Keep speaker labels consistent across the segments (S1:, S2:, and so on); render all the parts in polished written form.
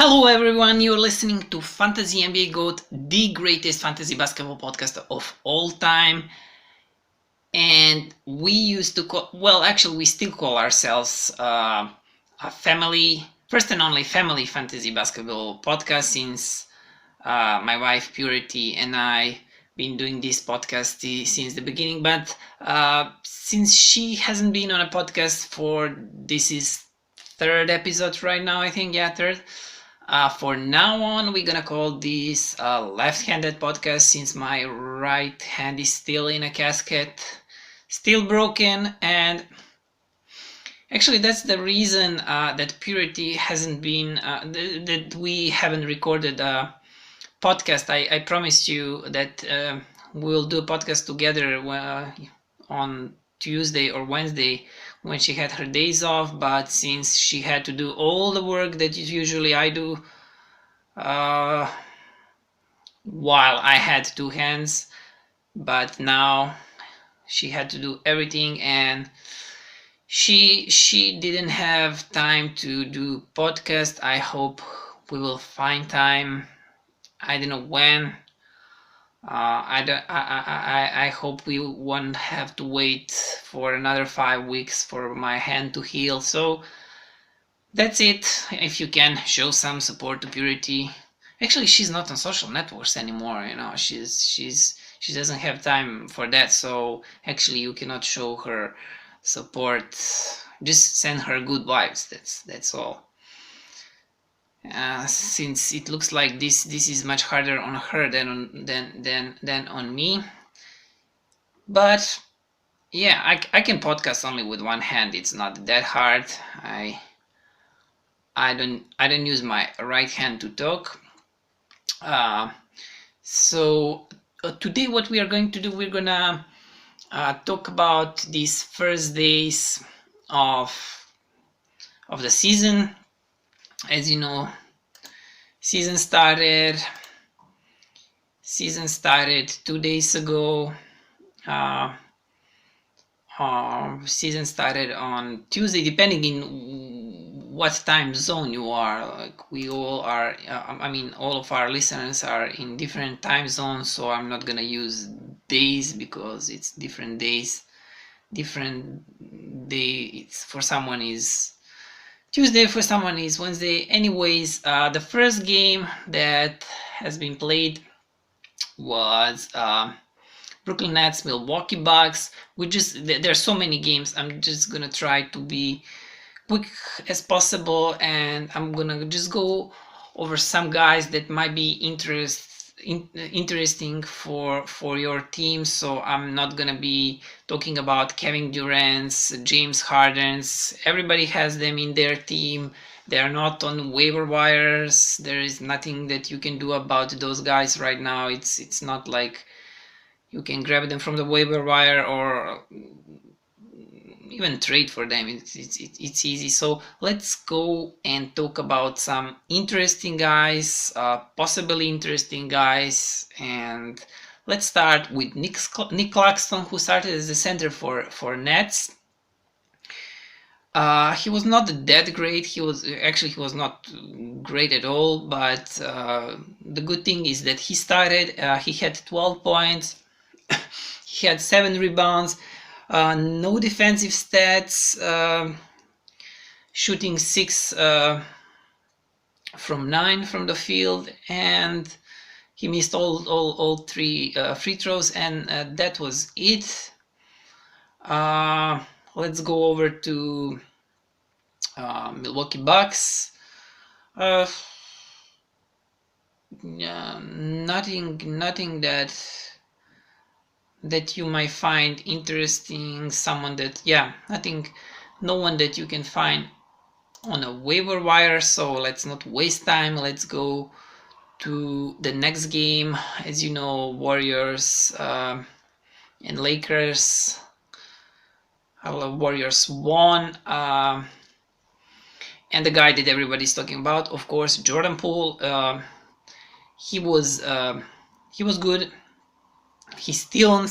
S1: Hello everyone, you're listening to Fantasy NBA GOAT, the greatest fantasy basketball podcast of all time. And we used to call, we still call ourselves a family, first and only family fantasy basketball podcast since my wife Purity and I been doing this podcast since the beginning. But since she hasn't been on a podcast this is third episode right now, I think, yeah, third. For now on, we're gonna call this a left-handed podcast since my right hand is still in a casket, still broken, and actually that's the reason that Purity hasn't been, that we haven't recorded a podcast. I promised you that we'll do a podcast together on Tuesday or Wednesday when she had her days off, but since she had to do all the work that usually I do while I had two hands, but now she had to do everything and she didn't have time to do podcast. I hope we will find time. I don't know when. I hope we won't have to wait for another 5 weeks for my hand to heal. So that's it. If you can show some support to Purity. Actually, she's not on social networks anymore. She doesn't have time for that. So actually, you cannot show her support. Just send her good vibes. That's all. Since it looks like this is much harder on her than on me, but yeah, I can podcast only with one hand. It's not that hard. I don't use my right hand to talk. So today what we are going to do, we're gonna talk about these first days of the season. As you know, season started 2 days ago. Season started on Tuesday, depending in what time zone you are. Like we all are, all of our listeners are in different time zones, so I'm not gonna use days because it's different days. Different day. It's for someone is Tuesday, for someone is Wednesday. Anyways, the first game that has been played was Brooklyn Nets, Milwaukee Bucks. There are so many games. I'm just gonna try to be quick as possible, and I'm gonna just go over some guys that might be interesting for your team. So I'm not gonna be talking about Kevin Durant's, James Harden's. Everybody has them in their team. They are not on waiver wires. There is nothing that you can do about those guys right now. It's not like you can grab them from the waiver wire or even trade for them. It's easy. So let's go and talk about some interesting guys, possibly interesting guys, and let's start with Nick Claxton, who started as the center for Nets. He was not that great. He was not great at all. But the good thing is that he started. He had 12 points. He had 7 rebounds. No defensive stats. Shooting 6 from 9 from the field, and he missed all 3 free throws, and that was it. Let's go over to Milwaukee Bucks. Nothing that you might find interesting. No one that you can find on a waiver wire. So let's not waste time. Let's go to the next game. As you know, Warriors and Lakers. Warriors won, and the guy that everybody's talking about, of course, Jordan Poole. He was good. He's still on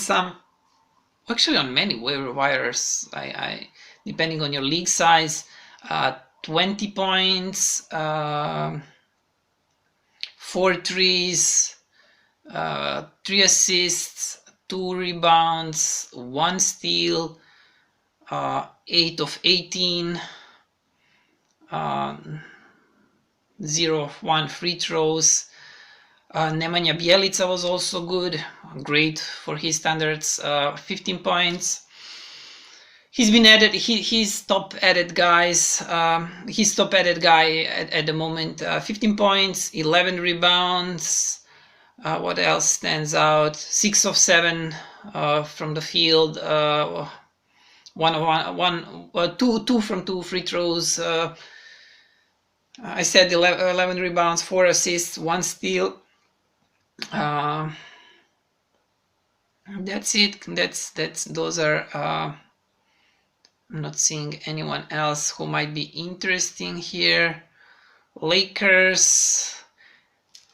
S1: on many waiver wires. I depending on your league size, 20 points, 4 threes, 3 assists, 2 rebounds, 1 steal, 8 of 18, 0 of 1 free throws. Nemanja Bjelica was also good, great for his standards, 15 points. He's been added, he's top added guys, he's top added guy at the moment, 15 points, 11 rebounds. What else stands out? 6 of 7 from the field, 2 from 2 free throws. I said 11 rebounds, 4 assists, 1 steal. That's it. Those are. I'm not seeing anyone else who might be interesting here. Lakers.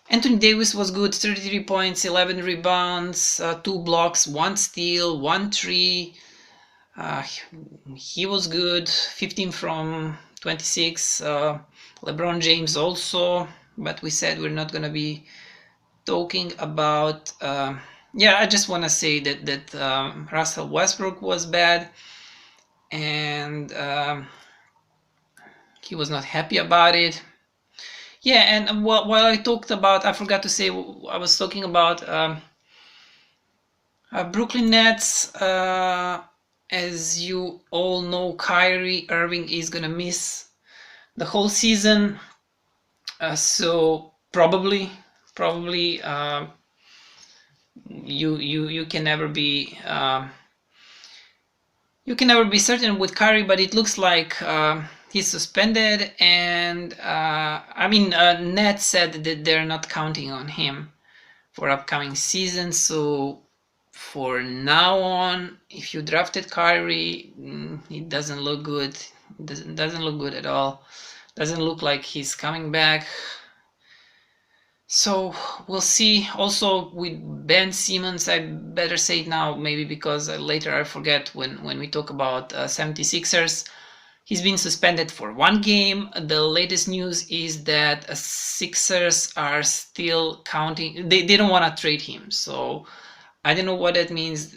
S1: Anthony Davis was good, 33 points, 11 rebounds, 2 blocks, 1 steal, 1 3. He was good, 15 from 26. LeBron James also, but we said we're not going to be talking about. Yeah, I just want to say that Russell Westbrook was bad, and he was not happy about it. Yeah, and while I talked about, I forgot to say, I was talking about Brooklyn Nets. As you all know, Kyrie Irving is gonna miss the whole season, so probably you can never be certain with Kyrie, but it looks like he's suspended, and Nets said that they're not counting on him for upcoming season. So for now on, if you drafted Kyrie, it doesn't look good. It doesn't look good at all. Doesn't look like he's coming back. So we'll see. Also with Ben Simmons, I better say it now, maybe because later I forget when we talk about 76ers. He's been suspended for 1 game. The latest news is that Sixers are still counting. They don't want to trade him. So I don't know what that means.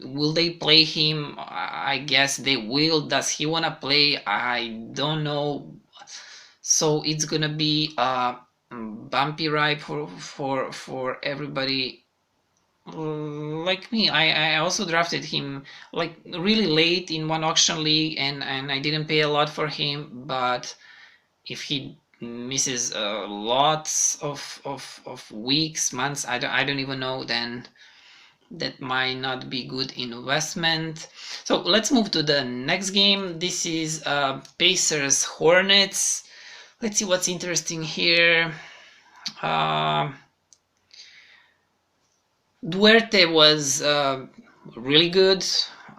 S1: Will they play him? I guess they will. Does he want to play? I don't know. So it's gonna be a bumpy ride for everybody like me. I also drafted him like really late in one auction league, and I didn't pay a lot for him. But if he misses lots of weeks, months, I don't even know, then that might not be good investment. So let's move to the next game. This is Pacers Hornets. Let's see what's interesting here. Duarte was really good.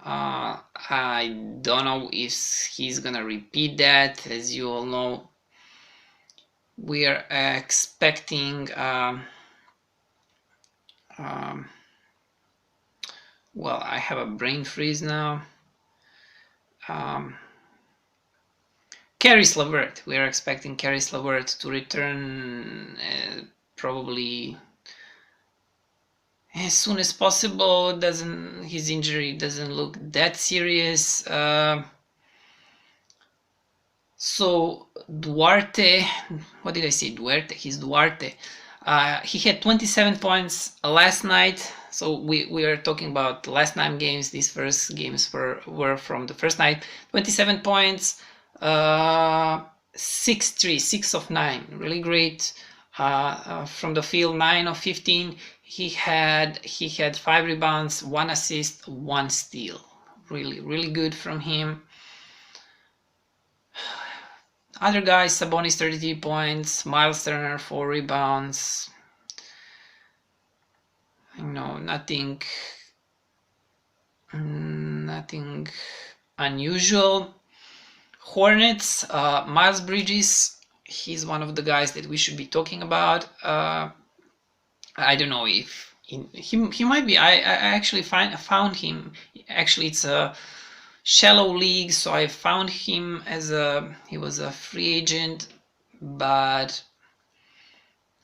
S1: I don't know if he's gonna repeat that. As you all know, we are expecting well, I have a brain freeze now. Caris LeVert. We are expecting Caris LeVert to return probably as soon as possible. His injury doesn't look that serious. So Duarte, what did I say? Duarte. He's Duarte. He had 27 points last night. So we are talking about last 9 games. These first games were from the first night. 27 points, 6-3, 6 of 9. Really great. From the field, 9 of 15. He had 5 rebounds, 1 assist, 1 steal. Really good from him. Other guys, Sabonis 33 points, Miles Turner 4 rebounds. Nothing unusual. Hornets, Miles Bridges, he's one of the guys that we should be talking about. I don't know if he might be. I actually found him. Actually, it's a shallow league, so I found him he was a free agent, but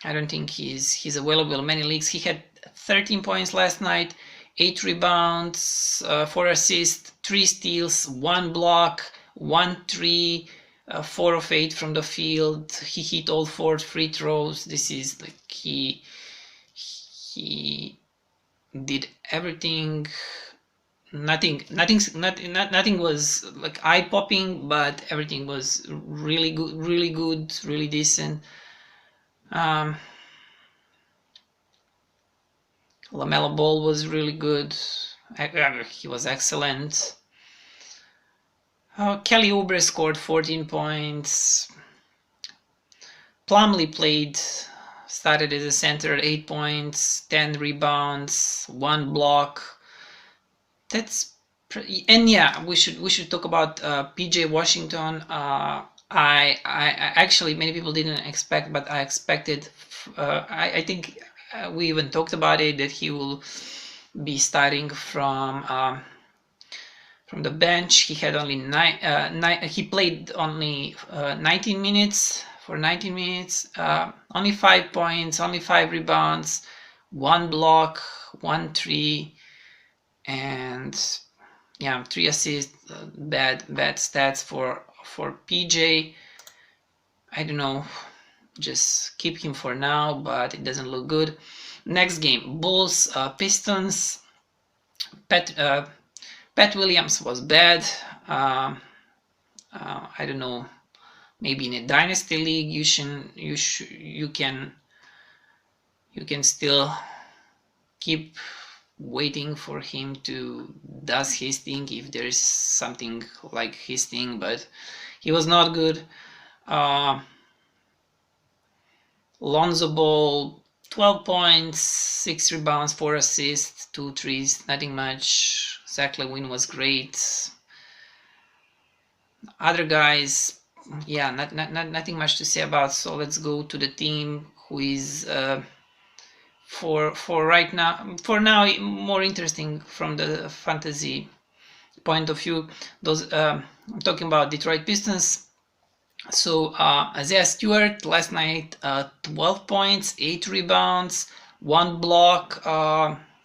S1: I don't think he's available in many leagues. He had 13 points last night, 8 rebounds, 4 assists, 3 steals, 1 block, 1 3, 4 of 8 from the field. He hit all 4 free throws. This is like he did everything. Nothing was like eye-popping, but everything was really good, really decent. LaMelo Ball was really good. He was excellent. Kelly Oubre scored 14 points. Plumlee started as a center, 8 points, 10 rebounds, 1 block. And yeah, we should talk about PJ Washington. I actually, many people didn't expect, but I expected. I think we even talked about it, that he will be starting from the bench. He had only he played only 19 minutes. For 19 minutes, only 5 points, only 5 rebounds, 1 block, 1 3, and yeah, 3 assists. Bad stats for PJ. I don't know, just keep him for now, but it doesn't look good. Next game, Bulls Pistons. Pat Williams was bad. I don't know. Maybe in a dynasty league you can still keep waiting for him to does his thing, if there is something like his thing, but he was not good. Lonzo Ball, 12 points, 6 rebounds, 4 assists, 2 threes, nothing much. Zach LaVine was great. Other guys, yeah, nothing much to say about. So let's go to the team who is for now more interesting from the fantasy point of view. I'm talking about Detroit Pistons. So Isaiah Stewart last night, 12 points, 8 rebounds, 1 block.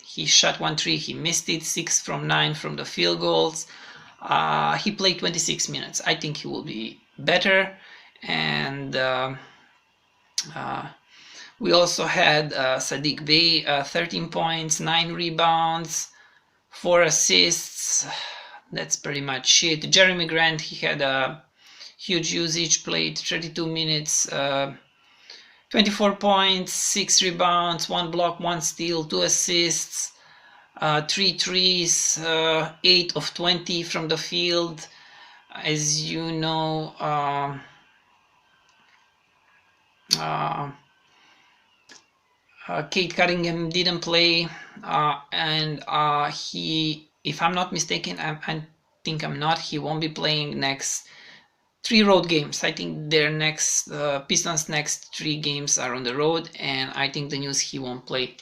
S1: He shot 1 3, he missed it, 6 from 9 from the field goals. He played 26 minutes. I think he will be better. And we also had Sadiq Bey, 13 points, 9 rebounds, 4 assists. That's pretty much it. Jeremy Grant, he had a huge usage, played 32 minutes, 24 points, 6 rebounds, 1 block, 1 steal, 2 assists, 3 threes, 8 of 20 from the field. As you know, Kate Cunningham didn't play, and he, if I'm not mistaken, I think I'm not, he won't be playing next 3 road games. I think their next Pistons' next 3 games are on the road, and I think the news he won't play.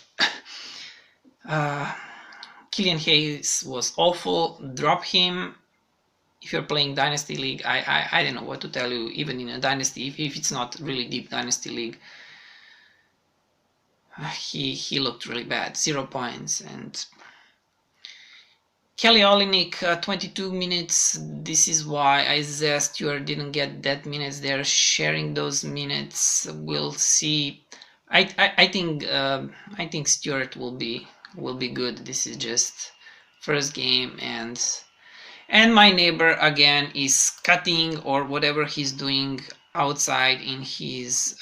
S1: Killian Hayes was awful. Drop him if you're playing Dynasty League. I don't know what to tell you, even in a Dynasty, if it's not really deep Dynasty League. He looked really bad, 0 points. And Kelly Olynyk, 22 minutes. This is why Isaiah Stewart didn't get that minutes. They're sharing those minutes. We'll see. I think Stewart will be good. This is just first game, and my neighbor again is cutting or whatever he's doing outside in his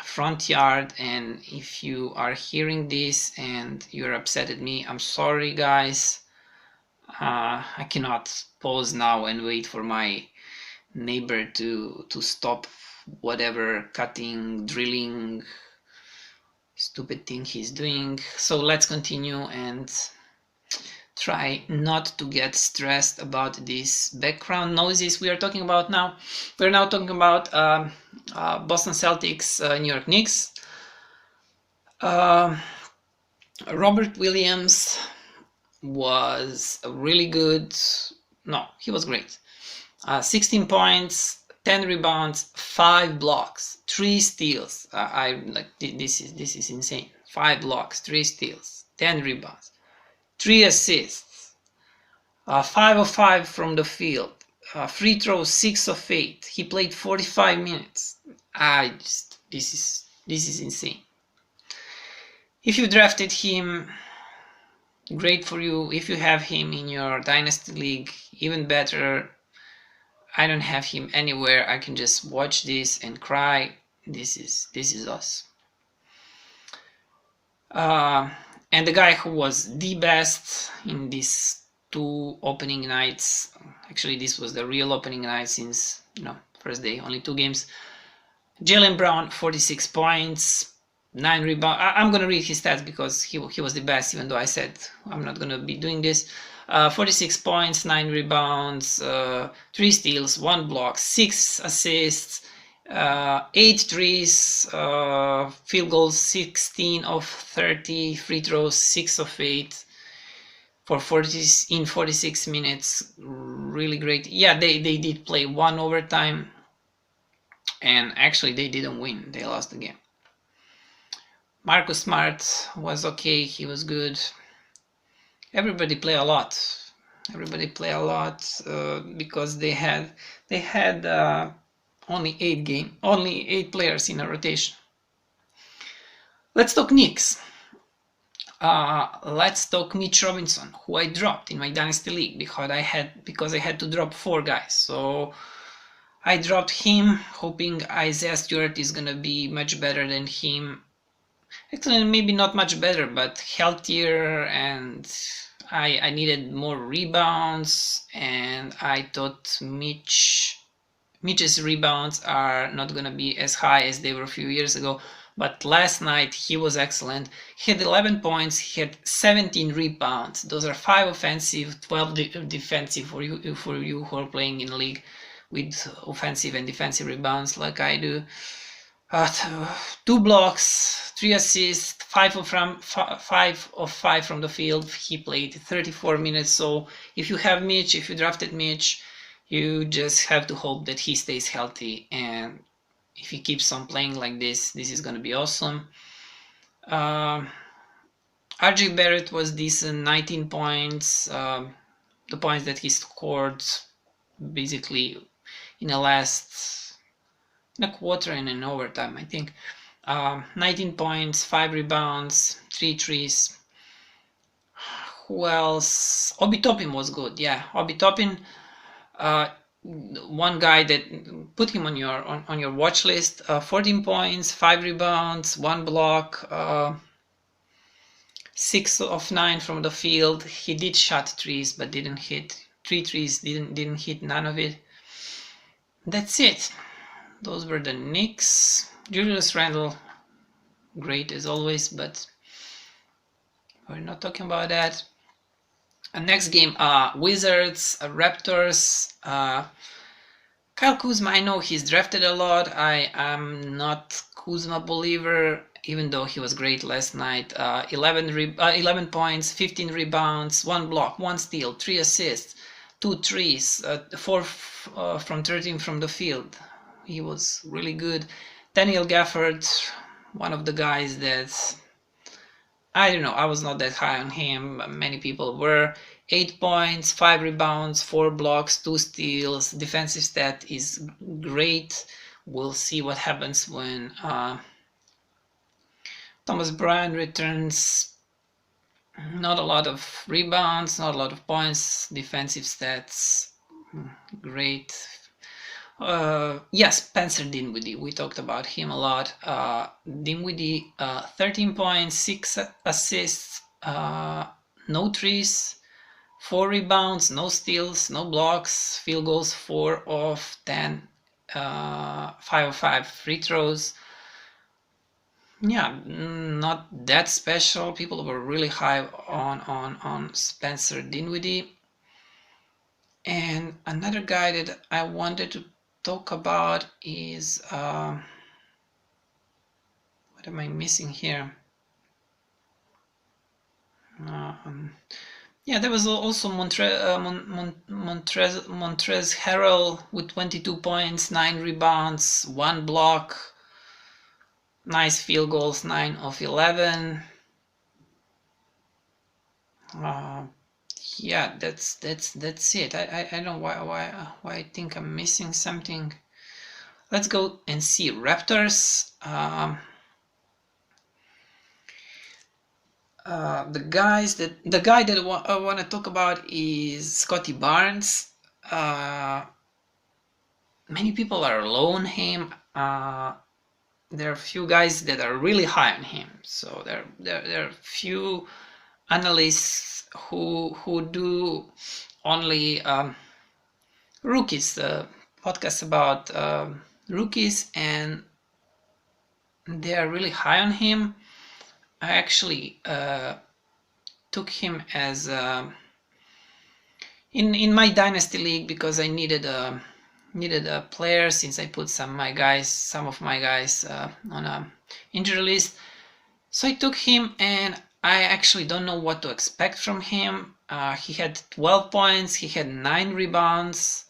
S1: front yard. And if you are hearing this and you're upset at me, I'm sorry, guys. I cannot pause now and wait for my neighbor to stop whatever cutting, drilling, stupid thing he's doing. So let's continue and try not to get stressed about these background noises we are talking about now. We're now talking about Boston Celtics, New York Knicks. Robert Williams was really good. No, he was great. 16 points, 10 rebounds, 5 blocks, 3 steals. I like this is insane. 5 blocks, 3 steals, 10 rebounds, 3 assists, 5 of 5 from the field, free throws 6 of 8. He played 45 minutes. This is insane. If you drafted him, great for you. If you have him in your dynasty league, even better. I don't have him anywhere. I can just watch this and cry. This is us. And the guy who was the best in these 2 opening nights, actually this was the real opening night since first day, only 2 games. Jaylen Brown, 46 points, 9 rebounds. I'm gonna read his stats because he was the best, even though I said I'm not gonna be doing this. 46 points, 9 rebounds, 3 steals, 1 block, 6 assists, 8 threes, field goals 16 of 30, free throws 6 of 8 for 46 minutes. Really great. Yeah, they did play 1 overtime, and actually they didn't win. They lost the game. Marcus Smart was okay. He was good. Everybody play a lot. Because they had only 8 players in a rotation. Let's talk Knicks. Let's talk Mitch Robinson, who I dropped in my dynasty league because I had to drop 4 guys. So I dropped him, hoping Isaiah Stewart is gonna be much better than him. Actually, maybe not much better, but healthier, and I needed more rebounds, and I thought Mitch's rebounds are not gonna be as high as they were a few years ago. But last night he was excellent. He had 11 points, he had 17 rebounds. Those are 5 offensive, 12 defensive for you who are playing in a league with offensive and defensive rebounds like I do. 2 blocks, 3 assists, 5 of 5 from the field. He played 34 minutes. So if you have Mitch, if you drafted Mitch, you just have to hope that he stays healthy, and if he keeps on playing like this is going to be awesome. RJ Barrett was decent, 19 points. The points that he scored basically in a quarter and an overtime, I think. 19 points, 5 rebounds, 3 threes. Who else? Obi Toppin was good. Yeah, Obi Toppin. One guy that put him on your watch list. 14 points, 5 rebounds, 1 block, 6 of 9 from the field. He did shot threes, but didn't hit 3 threes. Didn't hit none of it. That's it. Those were the Knicks. Julius Randle, great as always, but we're not talking about that. Next game, Wizards, Raptors. Kyle Kuzma, I know he's drafted a lot. I am not Kuzma believer, even though he was great last night. 11 points, 15 rebounds, 1 block, 1 steal, 3 assists, 2 threes, 4 from 13 from the field. He was really good. Daniel Gafford, one of the guys that, I don't know, I was not that high on him. Many people were. 8 points, 5 rebounds, 4 blocks, 2 steals. Defensive stat is great. We'll see what happens when Thomas Bryant returns. Not a lot of rebounds, not a lot of points. Defensive stats, great. Yes, Spencer Dinwiddie, we talked about him a lot. Dinwiddie, 13 points, 6 assists, no threes, 4 rebounds, no steals, no blocks, field goals 4 of 10, 5 of 5 free throws. Yeah, not that special. People were really high on Spencer Dinwiddie. And another guy that I wanted to talk about is what am I missing here? Yeah, there was also Montrez Harrell with 22 points, 9 rebounds, 1 block, nice field goals, 9 of 11. Yeah, that's it. I don't know why I think I'm missing something. Let's go and see Raptors. The guy that I want to talk about is Scotty Barnes. Many people are low on him. There are a few guys that are really high on him. So there are few analysts who do only rookies, podcasts about rookies, and they are really high on him. I actually took him as in my dynasty league because I needed a player, since I put some of my guys on a injury list. So I took him, and I actually don't know what to expect from him. He had 12 points, he had 9 rebounds,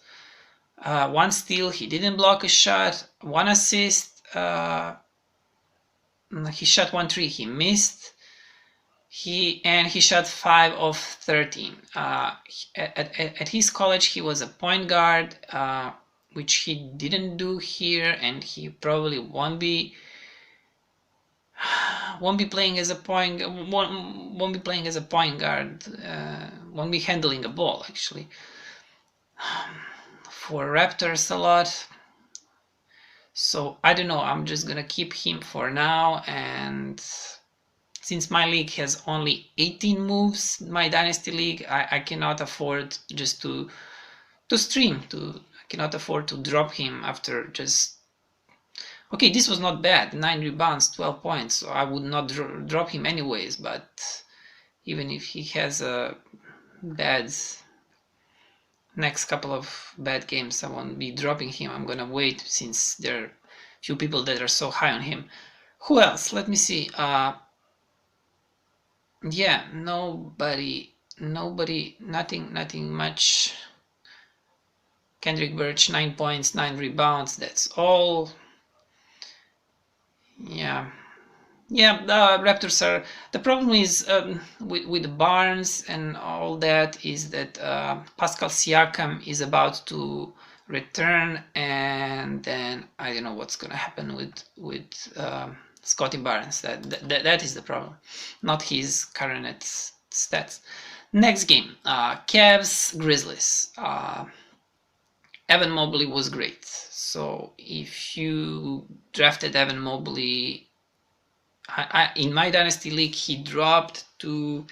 S1: 1 steal, he didn't block a shot, 1 assist, he shot 1 3, he missed. He shot 5 of 13. At his college, he was a point guard, which he didn't do here, and he probably won't be playing as a point guard. Won't be handling a ball actually. For Raptors a lot. So I don't know. I'm just gonna keep him for now, and since my league has only 18 moves, my dynasty league, I cannot afford just to stream. I cannot afford to drop him after just. Okay, this was not bad. 9 rebounds, 12 points. So I would not drop him anyways. But even if he has a bad next couple of bad games, I won't be dropping him. I'm gonna wait, since there are few people that are so high on him. Who else? Let me see. Yeah, nobody, nothing much. Kendrick Birch, 9 points, 9 rebounds, that's all. Yeah, the Raptors are, the problem is with Barnes and all that is that Pascal Siakam is about to return, and then I don't know what's gonna happen with Scotty Barnes. That is the problem, not his current stats. Next game, Cavs Grizzlies. Evan Mobley was great. So if you drafted Evan Mobley, in my dynasty league, he dropped to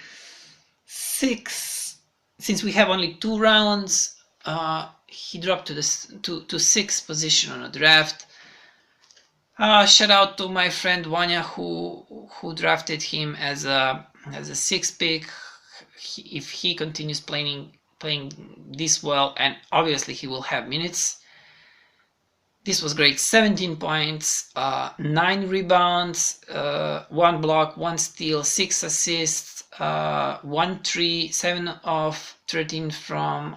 S1: 6. Since we have only 2 rounds, he dropped to 6th position on a draft. Shout out to my friend Wanya who drafted him as a 6th pick. If he continues playing this well, and obviously he will have minutes. This was great. 17 points, 9 rebounds, 1 block, 1 steal, 6 assists, 1 3, 7 of 13 from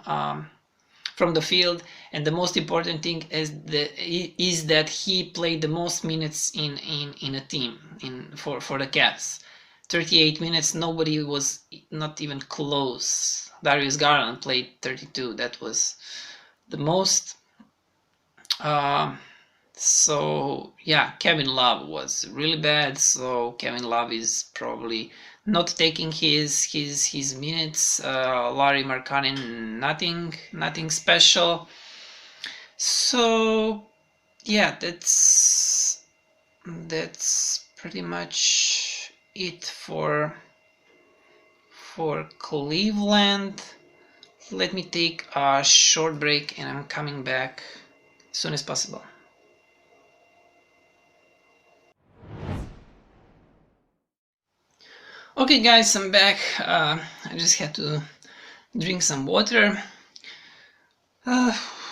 S1: the field. And the most important thing is that he played the most minutes in a team for the Cavs. 38 minutes. Nobody was not even close. Darius Garland played 32. That was the most. So yeah, Kevin Love was really bad. So Kevin Love is probably not taking his minutes. Larry Markkanen, nothing special. So yeah, that's pretty much it for Cleveland. Let me take a short break, and I'm coming back as soon as possible. Okay guys, I'm back. I just had to drink some water.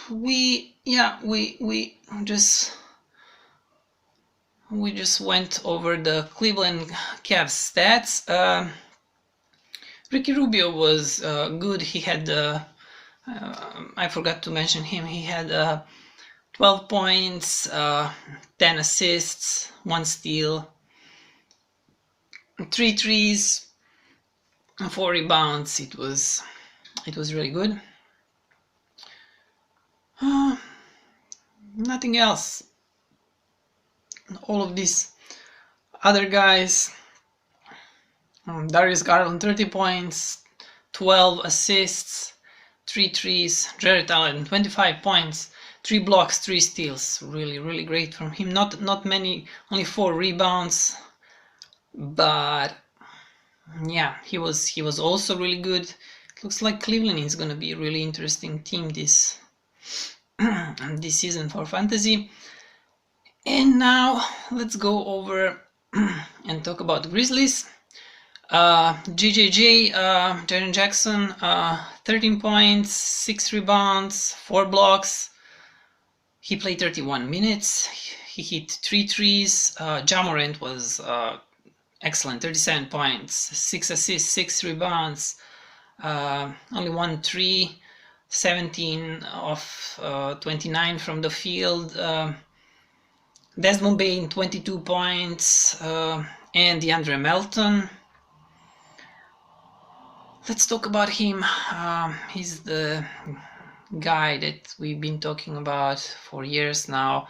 S1: We just went over the Cleveland Cavs stats. Ricky Rubio was good. He had, I forgot to mention him, he had 12 points, 10 assists, 1 steal, 3 threes, 4 rebounds. It was really good. Nothing else. All of these other guys, Darius Garland 30 points, 12 assists, 3 threes, Jared Allen 25 points, 3 blocks, 3 steals. Really great from him. Not many, only 4 rebounds, but yeah, he was also really good. It looks like Cleveland is gonna be a really interesting team this season for fantasy. And now let's go over and talk about Grizzlies. JJJ, Jaren Jackson, 13 points, 6 rebounds, 4 blocks. He played 31 minutes. He hit 3 threes. Ja Morant was excellent, 37 points, 6 assists, 6 rebounds, only 1 3, 17 of 29 from the field. Desmond Bane 22 points, and DeAndre Melton. Let's talk about him. He's the guy that we've been talking about for years now.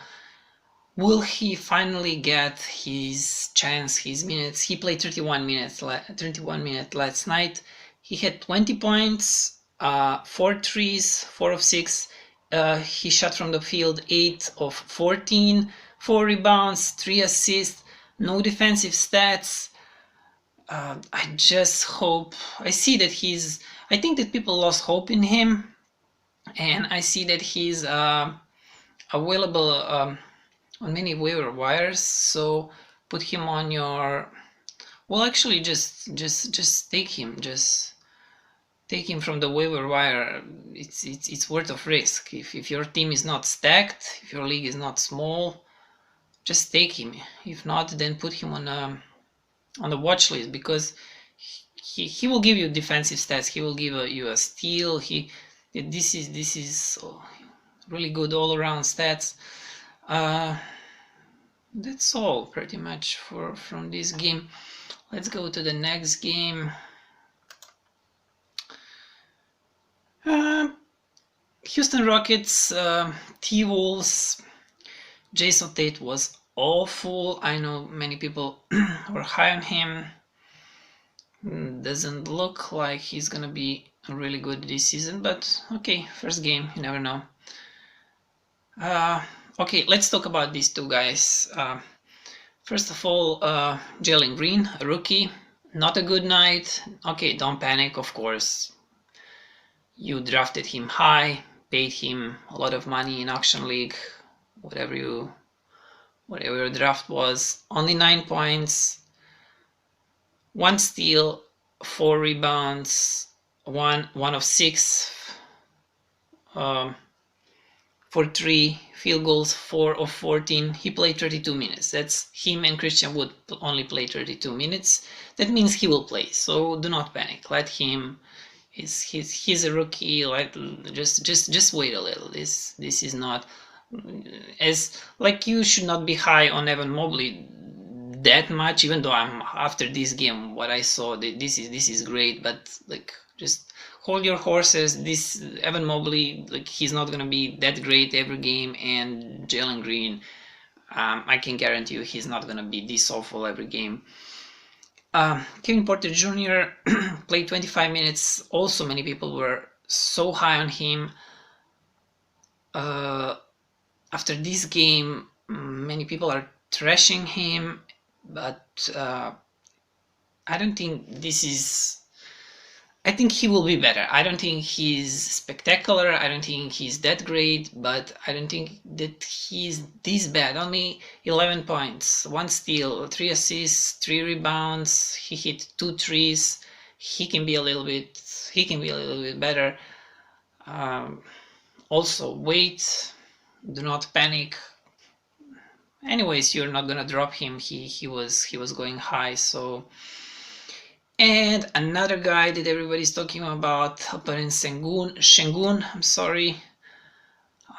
S1: Will he finally get his chance, his minutes? He played 31 minutes last night. He had 20 points, 4 threes, 4 of 6. He shot from the field 8 of 14, 4 rebounds, 3 assists, no defensive stats. I just hope, I think that people lost hope in him, and I see that he's available on many waiver wires, so put him on your, well, actually just take him, take him from the waiver wire. It's worth of risk. If your team is not stacked, if your league is not small, just take him. If not, then put him on the watch list, because he will give you defensive stats. He will give you a steal. This is really good all around stats. That's all pretty much from this game. Let's go to the next game. Houston Rockets, T-Wolves. Jason Tate was awful. I know many people were high on him. Doesn't look like he's gonna be really good this season, but okay, first game, you never know. Okay, let's talk about these two guys. First of all, Jalen Green, a rookie, not a good night. Okay, don't panic, of course. You drafted him high, paid him a lot of money in auction league, whatever your draft was. Only 9 points, 1 steal, 4 rebounds, one of 6 for 3 field goals, 4 of 14. He played 32 minutes. That's him and Christian Wood only play 32 minutes. That means he will play, so do not panic. Let him. He's a rookie. Just wait a little. This is not as, like, you should not be high on Evan Mobley that much, even though I'm, after this game, what I saw, this is great, but like, just hold your horses. This Evan Mobley, like, he's not gonna be that great every game, and Jalen Green, I can guarantee you he's not gonna be this awful every game. Kevin Porter Jr. played 25 minutes. Also, many people were so high on him. After this game, many people are trashing him, but I don't think this is... I think he will be better. I don't think he's spectacular. I don't think he's that great, but I don't think that he's this bad. Only 11 points, 1 steal, 3 assists, 3 rebounds. He hit 2 threes. He can be a little bit better. Also, wait. Do not panic. Anyways, you're not gonna drop him. He was going high, so And another guy that everybody's talking about, Alperen Şengün, I'm sorry.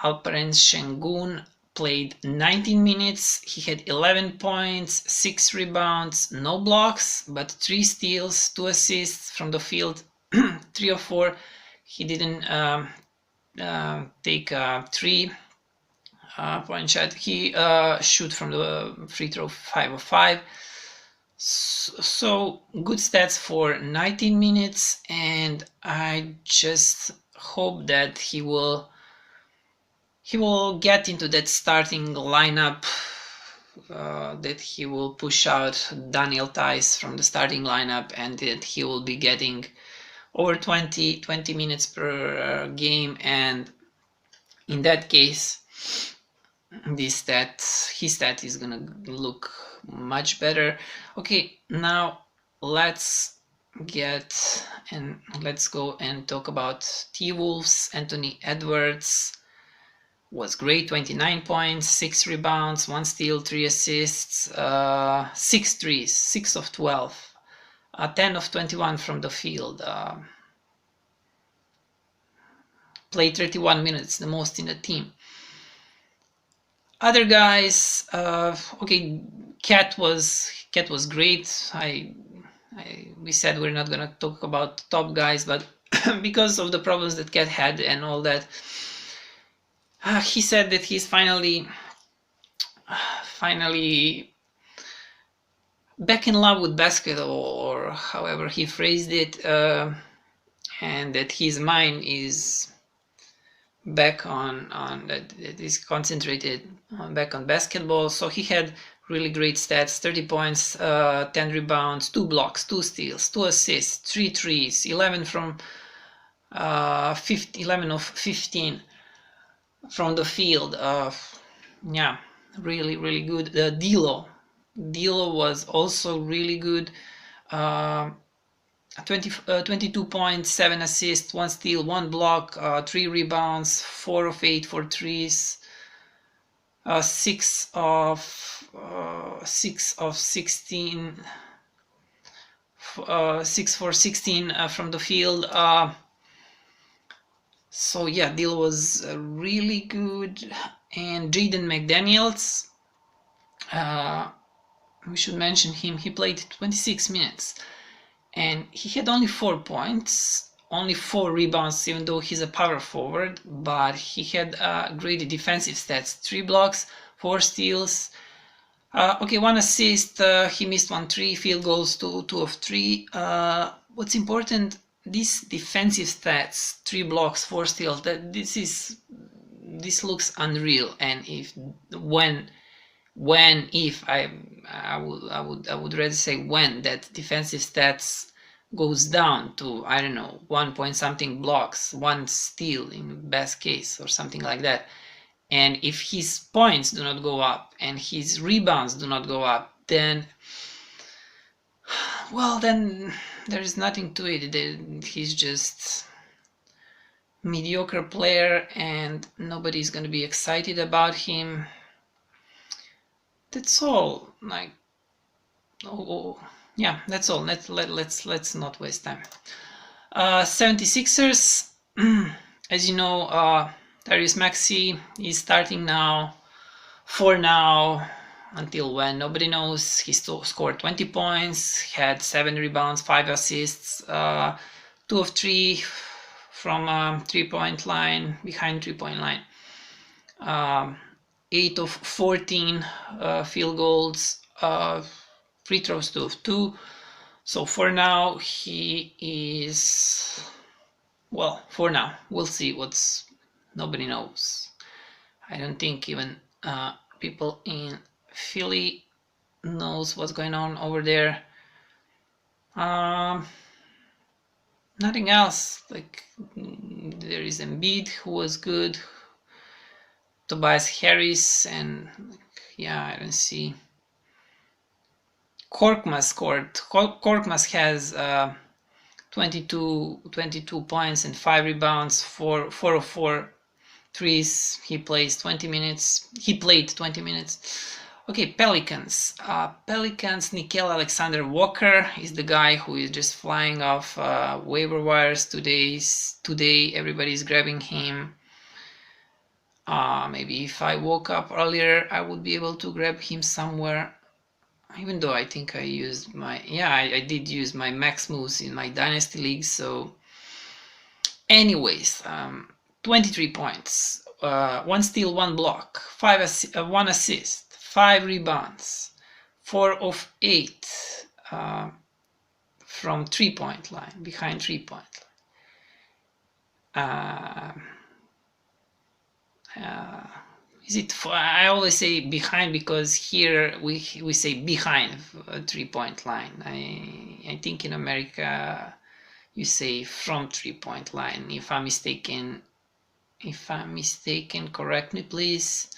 S1: Alperen Şengün played 19 minutes. He had 11 points, 6 rebounds, no blocks, but 3 steals, 2 assists from the field, 3 of 4. He didn't take a 3-point shot. He shoot from the free throw 5 of 5. So good stats for 19 minutes, and I just hope that he will get into that starting lineup, that he will push out Daniel Theis from the starting lineup, and that he will be getting over 20 minutes per game, and in that case his stat is gonna look much better. Okay, now let's go and talk about T-Wolves. Anthony Edwards was great, 29 points, 6 rebounds, 1 steal, 3 assists, 6 threes, 6 of 12, 10 of 21 from the field. Played 31 minutes, the most in the team. Other guys, okay, Cat was great. We said we're not gonna talk about top guys, but because of the problems that Cat had and all that, he said that he's finally back in love with basketball, or however he phrased it, and that his mind is back on that is concentrated back on basketball. So he had really great stats: 30 points, 10 rebounds, 2 blocks, 2 steals, 2 assists, 3 threes, 11 from 11 of 15 from the field. Yeah, really good. D'Lo was also really good. 22 points, 7 assists, 1 steal, 1 block, 3 rebounds, 4 of 8 for threes, 6 of 16, 6 for 16 from the field. So yeah, D'Lo was really good. And Jaden McDaniels, we should mention him. He played 26 minutes. And he had only 4 points, only 4 rebounds, even though he's a power forward, but he had great defensive stats: 3 blocks, 4 steals, 1 assist, he missed 1 3, field goals 2 of 3. What's important, these defensive stats, 3 blocks, 4 steals, this looks unreal. And I would rather say when that defensive stats goes down to, I don't know, 1 point something blocks, 1 steal in best case, or something like that. And if his points do not go up and his rebounds do not go up, then there is nothing to it. He's just mediocre player, and nobody's gonna be excited about him. That's all. Like, yeah, that's all. Let's not waste time. 76ers, as you know, Tyrese Maxey is starting now. For now, until when, nobody knows. He still scored 20 points, had 7 rebounds, 5 assists, 2 of 3 from 3-point line, behind 3-point line. 8 of 14 field goals, free throws 2 of 2. So for now, he is, well, for now, we'll see. Nobody knows. I don't think even people in Philly knows what's going on over there. Nothing else. Like, there is Embiid, who was good, Tobias Harris, and yeah, I don't see. Korkmaz scored. Korkmaz has 22 points and 5 rebounds, 4 of 4 threes. He played 20 minutes. Okay, Pelicans. Pelicans, Nickeil Alexander-Walker is the guy who is just flying off waiver wires today. Everybody's grabbing him. Maybe if I woke up earlier, I would be able to grab him somewhere. Even though I think I used my, yeah, I did use my max moves in my dynasty league. So anyways, 23 points, 1 steal, 1 block, 1 assist, 5 rebounds, 4 of 8 from 3-point line, behind 3-point line. Is it? I always say behind because here we say behind a 3-point line. I think in America you say from 3-point line. If I'm mistaken, correct me please.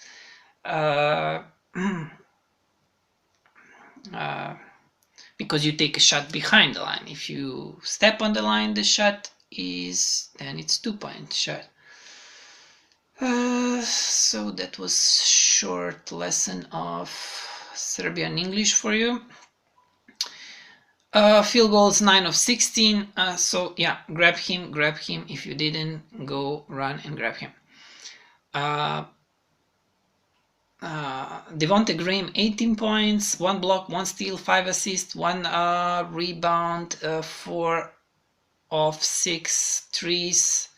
S1: Because you take a shot behind the line. If you step on the line, the shot is, then it's 2-point shot. So that was short lesson of Serbian English for you. Field goals 9 of 16. So yeah, grab him. If you didn't, go run and grab him. Devonte Graham 18 points, 1 block, 1 steal, 5 assists, 1 rebound, 4 of 6 threes,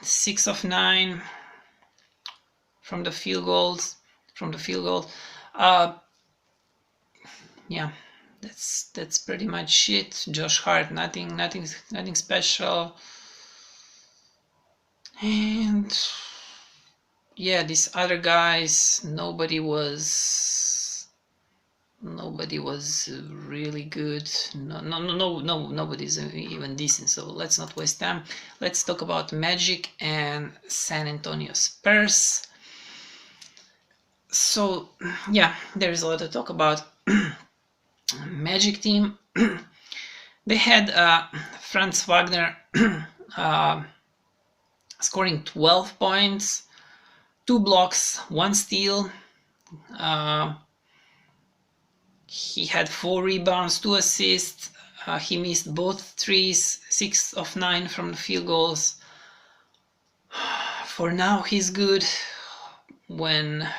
S1: 6 of 9 from the field goal. Yeah, that's pretty much it. Josh Hart, nothing special. And yeah, these other guys, nobody was really good. Nobody's even decent. So let's not waste time. Let's talk about Magic and San Antonio Spurs. So yeah, there's a lot to talk about. Magic team. They had Franz Wagner scoring 12 points, 2 blocks, 1 steal. He had 4 rebounds, 2 assists. He missed both threes, 6 of 9 from the field goals. For now, he's good. When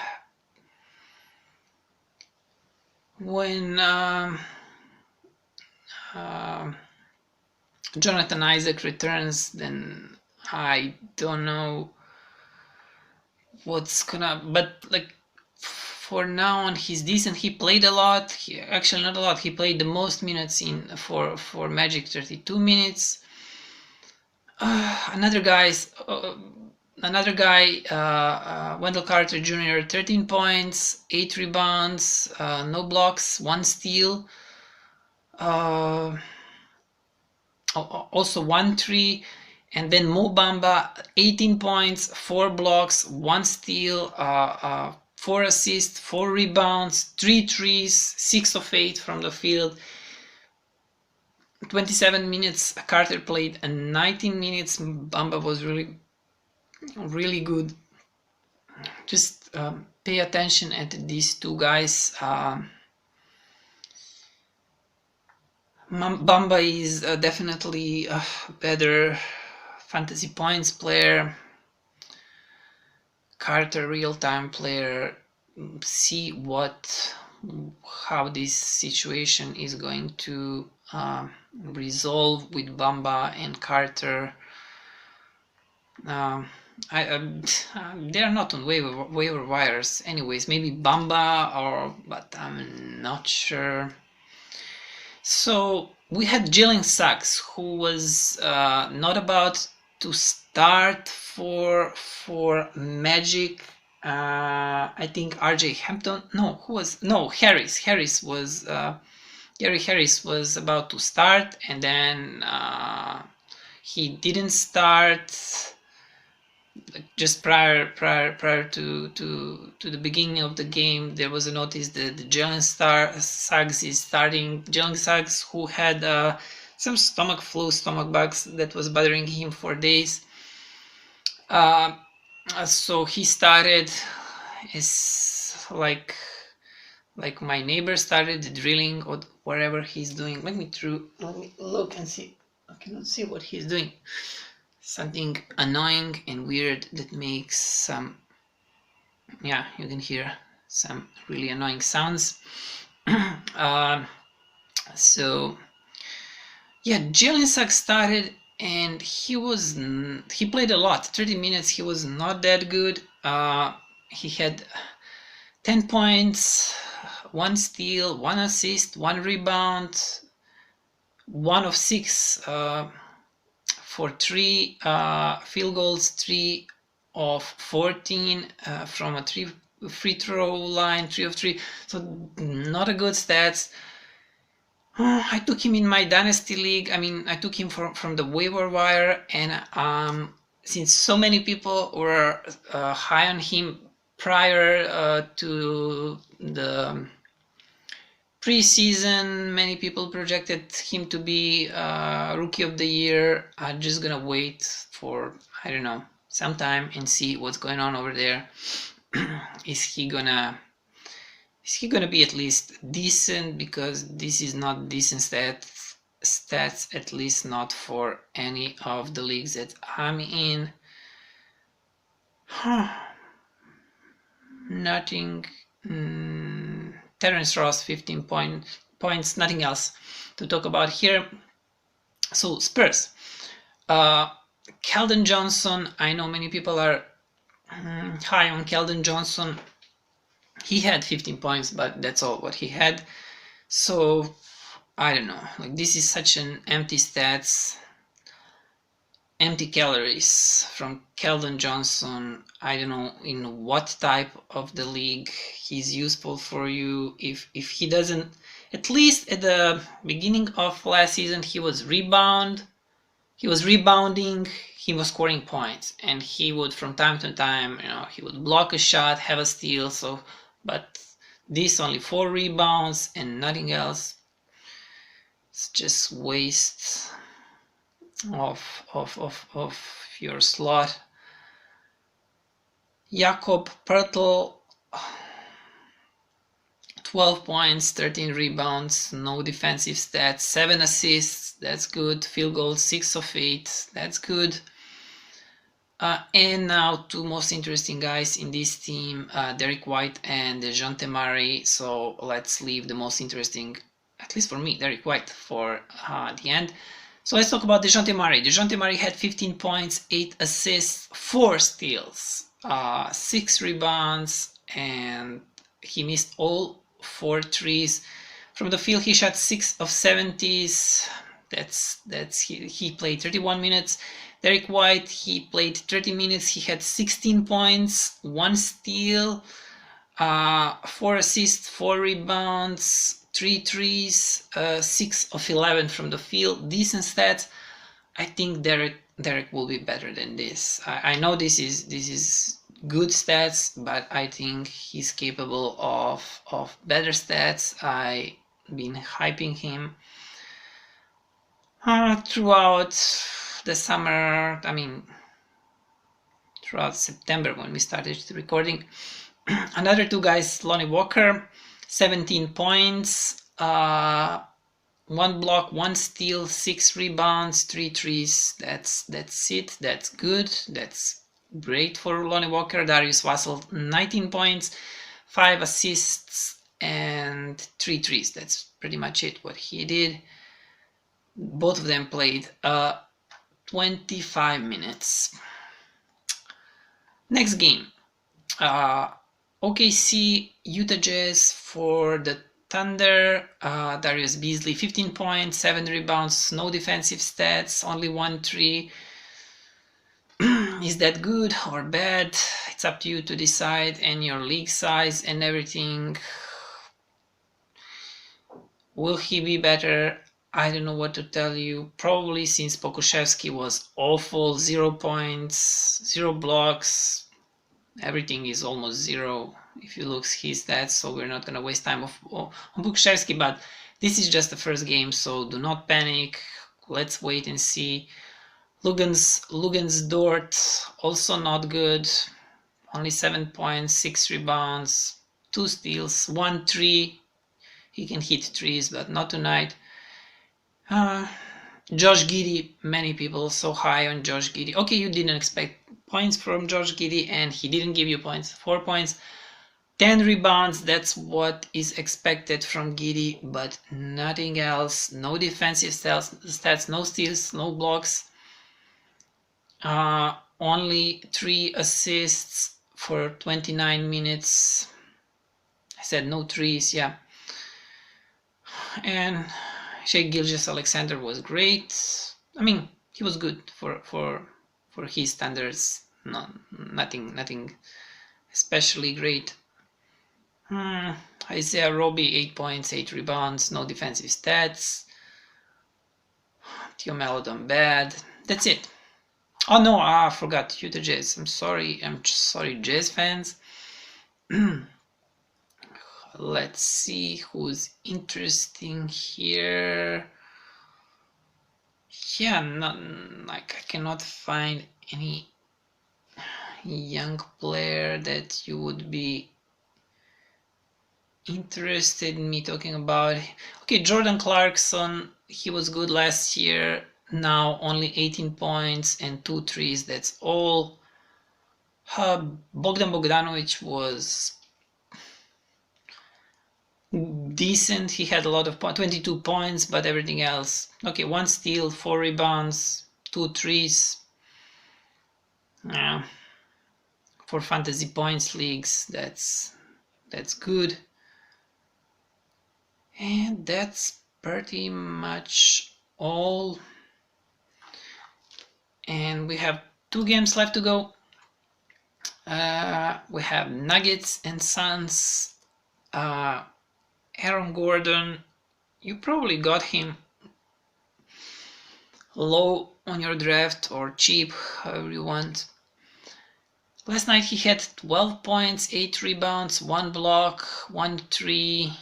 S1: Jonathan Isaac returns, then I don't know what's gonna, but like for now on, he's decent. He played a lot. Actually not a lot. He played the most minutes for Magic, 32 minutes. Another guy, Wendell Carter Jr., 13 points, 8 rebounds, no blocks, 1 steal. Also 1 3. And then Mo Bamba, 18 points, 4 blocks, 1 steal, 4 assists, 4 rebounds, 3 threes, 6 of 8 from the field. 27 minutes Carter played, and 19 minutes Bamba was really good. Just pay attention at these two guys. Bamba is definitely a better fantasy points player. Carter, real-time player. See how this situation is going to resolve with Bamba and Carter. They're not on waiver wires anyways. Maybe Bamba, but I'm not sure. So we had Jalen Suggs, who was not about to start for Magic. I think RJ Hampton. Harris was Gary Harris was about to start, and then he didn't start. Just prior to the beginning of the game, there was a notice that Jalen Suggs is starting. Jalen Suggs, who had some stomach bugs that was bothering him for days. So he started. As like my neighbor started drilling or whatever he's doing. Let me look and see. I cannot see what he's doing. Something annoying and weird that makes some, yeah, you can hear some really annoying sounds. So yeah, Jalen Suggs started and he played a lot. 30 minutes. He was not that good. He had 10 points, 1 steal, 1 assist, 1 rebound, 1 of 6 for 3 field goals, 3 of 14 from a 3 free throw line, 3 of 3. So not a good stats. I took him in my dynasty league. I mean, I took him from the waiver wire, and since so many people were high on him prior to the preseason, many people projected him to be rookie of the year. I'm just gonna wait for, I don't know, some time and see what's going on over there. Is he gonna be at least decent? Because this is not decent stats, at least not for any of the leagues that I'm in. Nothing. Terrence Ross, 15 points, nothing else to talk about here. So Spurs, Keldon Johnson. I know many people are high on Keldon Johnson. He had 15 points, but that's all what he had. So I don't know, like this is such an empty stats, empty calories from Keldon Johnson. I don't know in what type of the league he's useful for you. If he doesn't, at least at the beginning of last season, he was rebounding, he was scoring points, and he would from time to time, he would block a shot, have a steal. So, but this only 4 rebounds and nothing else. It's just waste of your slot. Jakob Pertl, 12 points, 13 rebounds, no defensive stats, 7 assists, that's good. Field goals, 6 of 8, that's good. And now 2 most interesting guys in this team, Derek White and DeJounte Murray. So let's leave the most interesting, at least for me, Derek White, for the end. So let's talk about DeJounte Murray. DeJounte Murray had 15 points, 8 assists, 4 steals, 6 rebounds, and he missed all 4 threes. From the field, he shot 6 of 70s. He played 31 minutes. Derek White, he played 30 minutes. He had 16 points, 1 steal, 4 assists, 4 rebounds, 3 threes, 6 of 11 from the field. Decent stats. I think Derek will be better than this. I know this is good stats, but I think he's capable of better stats. I've been hyping him throughout the summer. I mean, throughout September when we started recording. Another 2 guys, Lonnie Walker, 17 points, 1 block, 1 steal, 6 rebounds, 3 threes. That's it. That's good. That's great for Lonnie Walker. Darius Vassell, 19 points, 5 assists, and 3 threes. That's pretty much it, what he did. Both of them played 25 minutes. Next game. OKC, Utah Jazz for the Thunder. Darius Beasley, 15 points, 7 rebounds, no defensive stats, only 1 3. Is that good or bad? It's up to you to decide, and your league size and everything. Will he be better? I don't know what to tell you. Probably, since Pokusevski was awful. 0 points, 0 blocks. Everything is almost 0 if you look his stats, so we're not gonna waste time on Pokusevski. But this is just the first game, so do not panic. Let's wait and see. Lugens Dort, also not good. Only 7 points, 6 rebounds, 2 steals, 1 3. He can hit threes, but not tonight. Josh Giddey, many people so high on Josh Giddey. Okay, you didn't expect points from Josh Giddey, and he didn't give you points. 4 points, 10 rebounds. That's what is expected from Giddey, but nothing else. No defensive stats, no steals, no blocks. Only 3 assists for 29 minutes. I said no threes, yeah. And Shai Gilgeous-Alexander was great. I mean, he was good for his standards. Nothing especially great. Isaiah Roby, 8 points, 8 rebounds, no defensive stats. Theo Maledon bad. That's it. Oh no, I forgot Utah Jazz. I'm sorry, Jazz fans. Let's see who's interesting here. Yeah, I cannot find any young player that you would be interested in me talking about. Okay, Jordan Clarkson, he was good last year. Now only 18 points and 2 threes. That's all. Bogdan Bogdanovic was decent. He had a lot of 22 points, but everything else. Okay, 1 steal, 4 rebounds, 2 threes. For fantasy points leagues, that's good. And that's pretty much all. And we have 2 games left to go. We have Nuggets and Suns. Aaron Gordon, you probably got him low on your draft or cheap, however you want. Last night he had 12 points, 8 rebounds, 1 block, 1 3,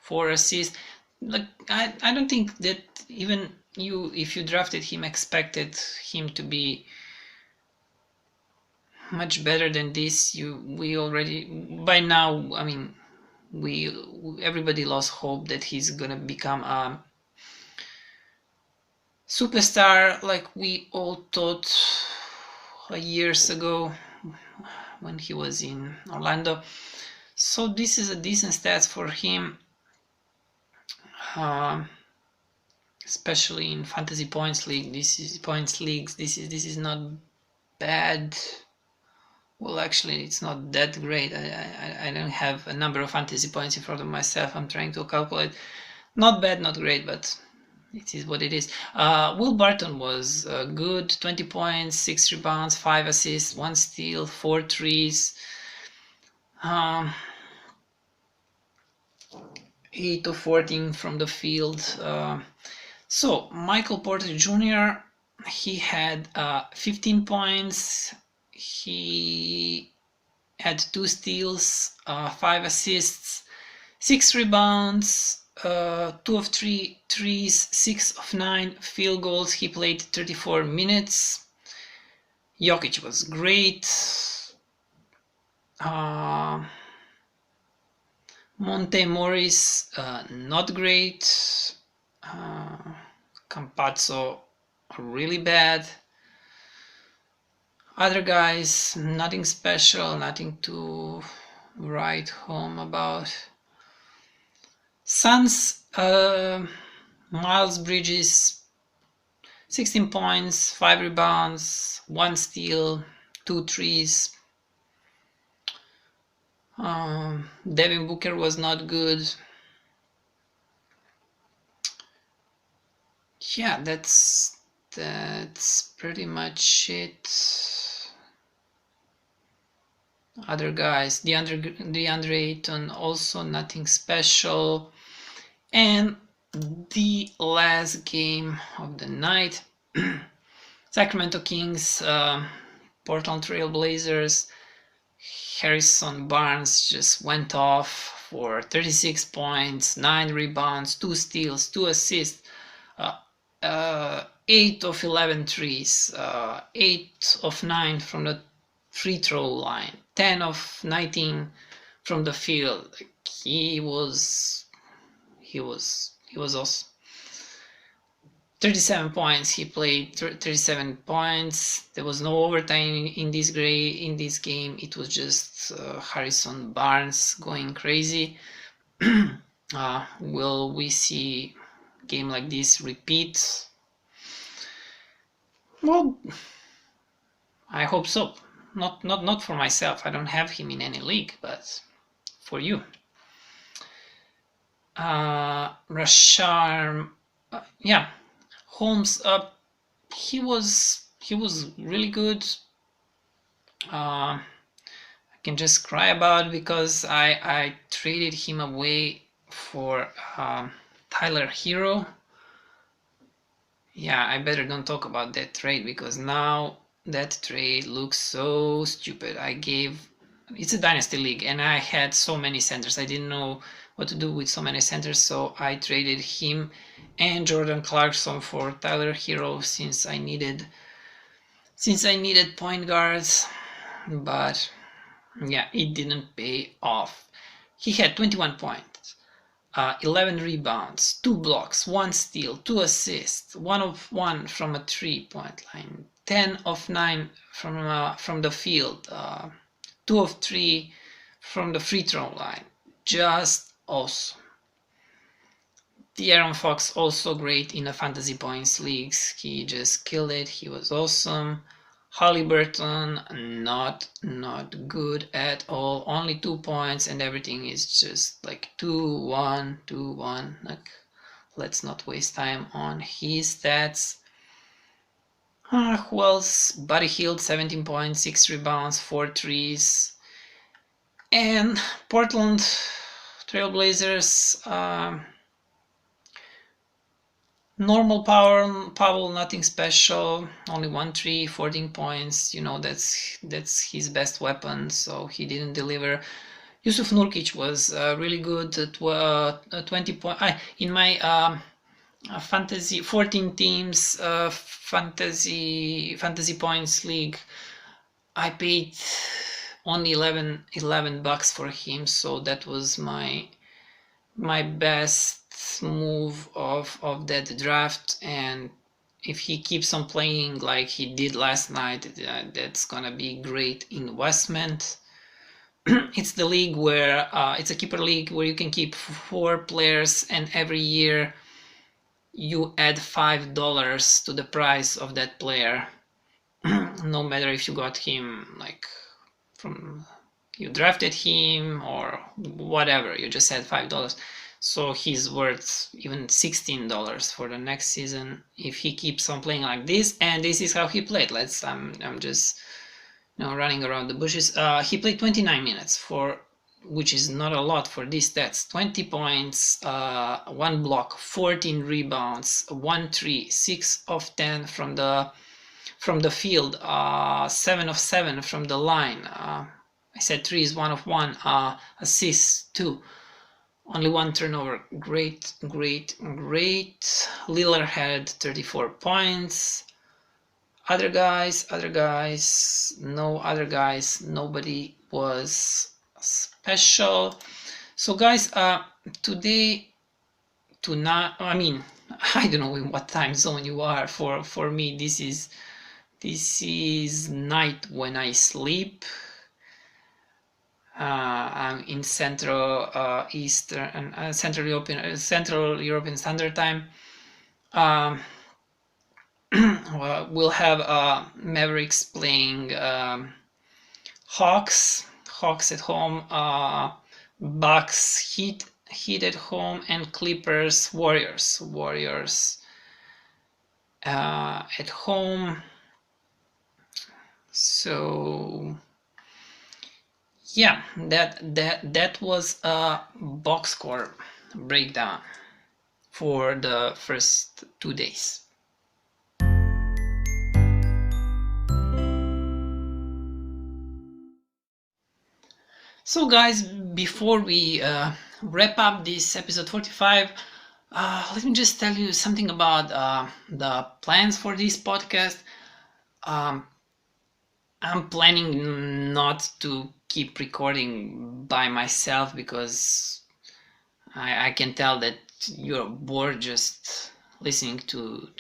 S1: 4 assists. Like I don't think that even you, if you drafted him, expected him to be much better than this. We already, by now, I mean, everybody lost hope that he's gonna become a superstar like we all thought years ago when he was in Orlando. So this is a decent stats for him, especially in fantasy points league. This is not bad. Well, actually, it's not that great. I don't have a number of fantasy points in front of myself. I'm trying to calculate. Not bad, not great, but it is what it is. Will Barton was good. 20 points, 6 rebounds, 5 assists, 1 steal, 4 threes. 8 of 14 from the field. So Michael Porter Jr., he had 15 points. He had 2 steals, 5 assists, 6 rebounds, 2 of 3 threes, 6 of 9 field goals. He played 34 minutes. Jokic was great. Monte Morris, not great. Campazzo, really bad. Other guys, nothing special, nothing to write home about. Suns, Miles Bridges, 16 points, 5 rebounds, 1 steal, 2 threes. Devin Booker was not good. Yeah, that's pretty much it. Other guys, DeAndre Ayton, also nothing special. And the last game of the night, Sacramento Kings, Portland Trail Blazers. Harrison Barnes just went off for 36 points, 9 rebounds, 2 steals, 2 assists, 8 of 11 threes, 8 of 9 from the free throw line, 10 of 19 from the field. He was awesome. 37 points. He played 37 points. There was no overtime in this game. It was just Harrison Barnes going crazy. Will we see a game like this repeat? Well, I hope so. Not for myself. I don't have him in any league, but for you. Rashard, yeah, Holmes. He was really good. I can just cry about it because I traded him away for Tyler Hero. Yeah, I better don't talk about that trade because now that trade looks so stupid. It's a dynasty league and I had so many centers. I didn't know what to do with so many centers, so I traded him and Jordan Clarkson for Tyler Hero since I needed point guards, but yeah, it didn't pay off. He had 21 points, 11 rebounds, 2 blocks, 1 steal, 2 assists, 1 of 1 from a 3-point line, 10 of 9 from the field, 2 of 3 from the free throw line. Just awesome. De'Aaron Fox also great in the fantasy points leagues. He just killed it. He was awesome. Halliburton not good at all. Only 2 points and everything is just like 2-1, 2-1. Like, let's not waste time on his stats. Who else? Buddy Hield, 17 points, 6 rebounds, 4 threes. And Portland Trailblazers, normal Powell, nothing special, only 1 3, 14 points. You know, that's his best weapon, so he didn't deliver. Yusuf Nurkic was really good at 20 points. In my fantasy 14 teams fantasy points league, I paid only $11 for him, so that was my best move of that draft. And if he keeps on playing like he did last night, that's gonna be great investment. It's the league where it's a keeper league where you can keep 4 players and every year you add $5 to the price of that player. No matter if you got him like you drafted him or whatever, you just add $5. So he's worth even $16 for the next season if he keeps on playing like this. And this is how he played. I'm just running around the bushes. He played 29 minutes which is not a lot for these stats. 20 points, 1 block, 14 rebounds, 1 3, 6 of 10 from the field, 7 of 7 from the line. I said 3 is 1 of 1, assists 2. Only 1 turnover. Great. Lillard had 34 points. Other guys, no other guys. Nobody was special. So guys, today, I don't know in what time zone you are. For me, this is night when I sleep. I'm in Central Eastern and Central European Standard Time. We'll have Mavericks playing Hawks at home, Bucks Heat at home, and Clippers Warriors at home. So yeah, that was a box score breakdown for the first 2 days. So guys, before we wrap up this episode 45, let me just tell you something about the plans for this podcast. I'm I'm planning not to keep recording by myself because I can tell that you're bored just listening to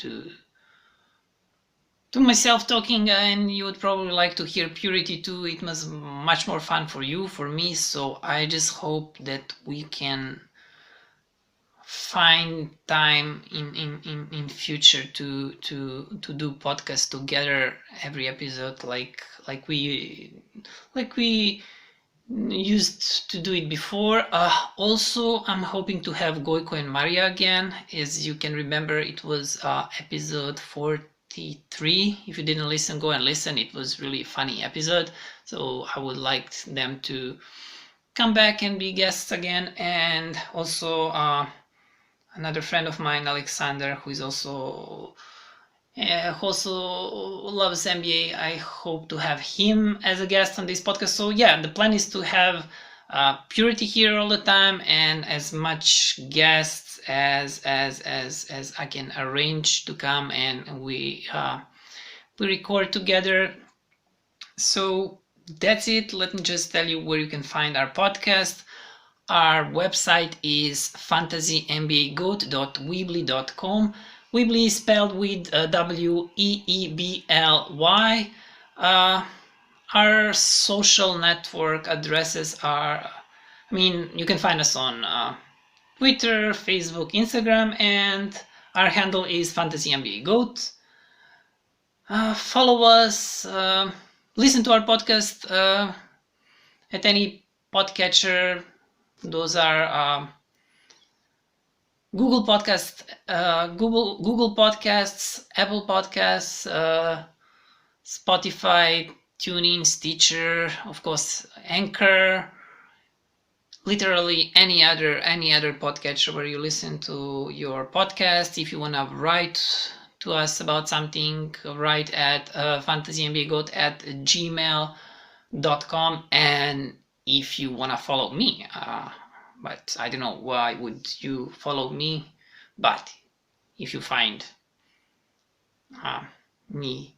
S1: myself talking, and you would probably like to hear Purity too. It was much more fun for you, for me, so I just hope that we can find time in future to do podcasts together every episode like we used to do it before. Also, I'm hoping to have Goiko and Maria again. As you can remember, it was episode 43. If you didn't listen, go and listen. It was really a funny episode, so I would like them to come back and be guests again. And also another friend of mine, Alexander, who also loves NBA. I hope to have him as a guest on this podcast. So yeah, the plan is to have Purity here all the time, and as much guests as I can arrange to come, and we record together. So that's it. Let me just tell you where you can find our podcast. Our website is fantasynbagoat.weebly.com. Weebly is spelled with W-E-E-B-L-Y. Our social network addresses are, you can find us on Twitter, Facebook, Instagram, and our handle is fantasynbagoat. Follow us, listen to our podcast at any podcatcher. Those are Google Podcasts, Google Podcasts, Apple Podcasts, Spotify, TuneIn, Stitcher, of course, Anchor. Literally any other podcatcher where you listen to your podcast. If you want to write to us about something, write at fantasynbagoat@gmail.com. And if you want to follow me, but I don't know why would you follow me, but if you find me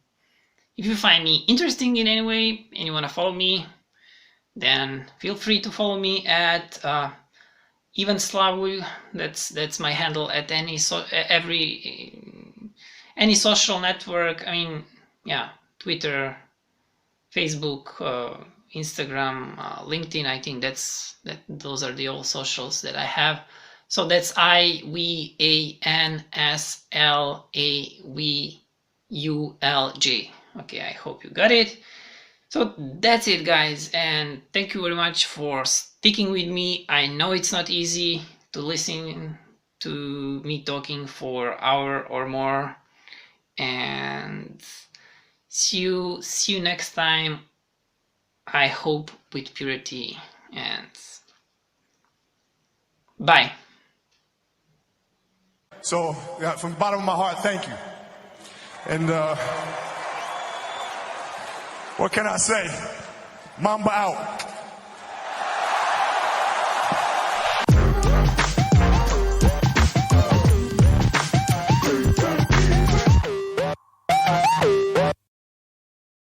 S1: interesting in any way and you want to follow me, then feel free to follow me at Ivan Slavu. That's my handle at any social network. Twitter, Facebook, Instagram, LinkedIn. I think those are the old socials that I have. So that's IVANSLAVULJ. Okay, I hope you got it. So that's it, guys, and thank you very much for sticking with me. I know it's not easy to listen to me talking for an hour or more, and see you next time. I hope with Purity, and bye.
S2: So, from the bottom of my heart, thank you. And what can I say? Mamba out.